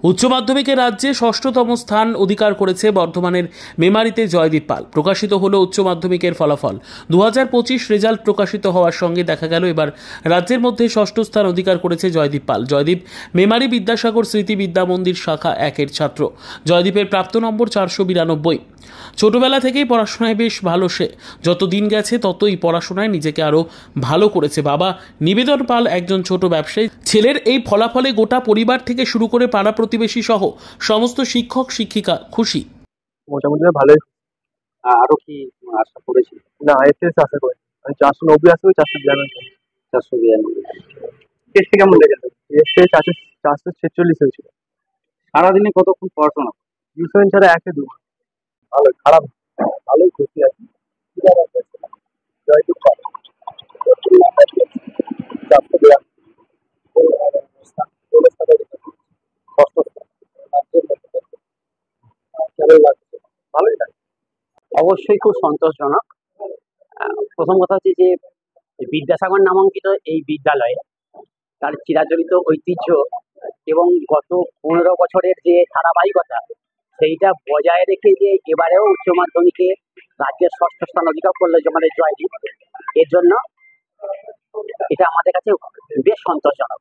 উচ্চ মাধ্যমিকে রাজ্যে ষষ্ঠতম স্থান অধিকার করেছে বর্ধমানের মেমারিতে জয়দীপ পাল। প্রকাশিত হলো উচ্চ মাধ্যমিকের ফলাফল। 2025 রেজাল্ট প্রকাশিত হওয়ার সঙ্গে দেখা গেল এবার রাজ্যের মধ্যে ষষ্ঠ স্থান অধিকার করেছে জয়দীপ পাল। জয়দীপ মেমারি বিদ্যাসাগর স্মৃতি বিদ্যা মন্দির শাখা 1-এর ছাত্র। জয়দীপের প্রাপ্ত নম্বর 492। ছোটবেলা থেকেই পড়াশোনায় বেশ ভালো সে। যত দিন গেছে ততই পড়াশোনায় নিজেকে আরও ভালো করেছে। বাবা নিবেদন পাল একজন ছোট ব্যবসায়ী। ছেলের এই ফলাফলে গোটা পরিবার থেকে শুরু করে পাড়া প্রতিবেশী সহ সমস্ত শিক্ষক শিক্ষিকা খুশি। মোটামুটি ভালোই। আরো কি আশা করেছি? না, এসএস আশা করি আমি 490 আসবে, 492। 492। টেস্টে কেমন লেগেছে? টেস্টে 446 হয়েছিল। সারাদিনে কতক্ষণ পড়াশোনা? টিউশন ছাড়া 1-2 ঘন্টা। ভালো, খারাপ ভালোই, খুশি আছি। জয়দীপ পাল ভালোই লাগে। অবশ্যই খুব সন্তোষজনক। প্রথম কথা হচ্ছে যে বিদ্যাসাগর নামাঙ্কিত এই বিদ্যালয়ে তার চিরাচরিত ঐতিহ্য এবং গত 15 বছরের যে ধারাবাহিকতা সেইটা বজায় রেখে যে এবারেও উচ্চ মাধ্যমিকে রাজ্যের ষষ্ঠ স্থান অধিকার করলো আমাদের জয়দীপ, এর জন্য এটা আমাদের কাছে বেশ সন্তোষজনক।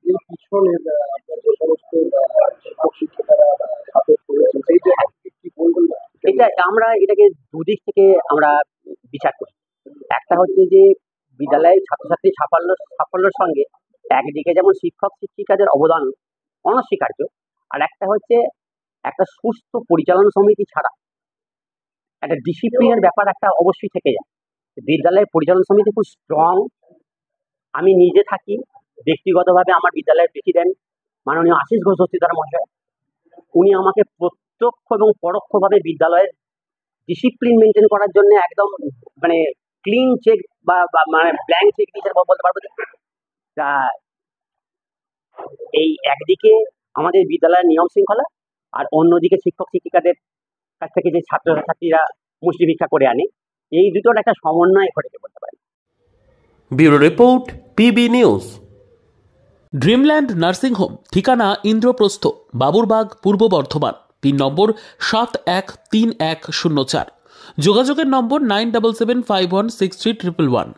এর পিছনে আপনার যে সমস্ত শিক্ষক শিক্ষিকারা সাপোর্ট করেছেন, সেইটা কি বলবেন? এটা আমরা এটাকে দুদিক থেকে আমরা বিচার করি। একটা হচ্ছে যে বিদ্যালয়ের ছাত্রছাত্রী সাফল্যের সঙ্গে একদিকে যেমন শিক্ষক শিক্ষিকাদের অবদান অনস্বীকার্য, আর একটা হচ্ছে একটা সুস্থ পরিচালনা সমিতি ছাড়া একটা ডিসিপ্লিনের ব্যাপার একটা অবশ্যই থেকে যায়। বিদ্যালয়ের পরিচালনা সমিতি খুব স্ট্রং। আমি নিজে থাকি ব্যক্তিগতভাবে, আমার বিদ্যালয়ের প্রেসিডেন্ট মাননীয় আশিস ঘোষ দস্তিদার মহাশয়, উনি আমাকে প্রত্যক্ষ এবং পরোক্ষভাবে বিদ্যালয়ের ডিসিপ্লিন মেনটেন করার জন্য একদম মানে ক্লিন চেক বা মানে ব্ল্যাঙ্ক চেক দিয়েছে বলতে পারবো। তা এই একদিকে আমাদের বিদ্যালয়ের নিয়ম শৃঙ্খলা, আর অন্যদিকে শিক্ষক শিক্ষিকাদের কাছ থেকে যে ছাত্রছাত্রীরা মুষ্টি ভিক্ষা করে আনে, এই দুটোর একটা সমন্বয় ঘটেছে বলতে পারি। Bureau report, PB news. Dreamland nursing home, ঠিকানা ইন্দ্রপ্রস্থ, বাবুরবাগ, পূর্ব বর্ধমান। পিন নম্বর 713104। যোগাযোগের নম্বর 9775163111।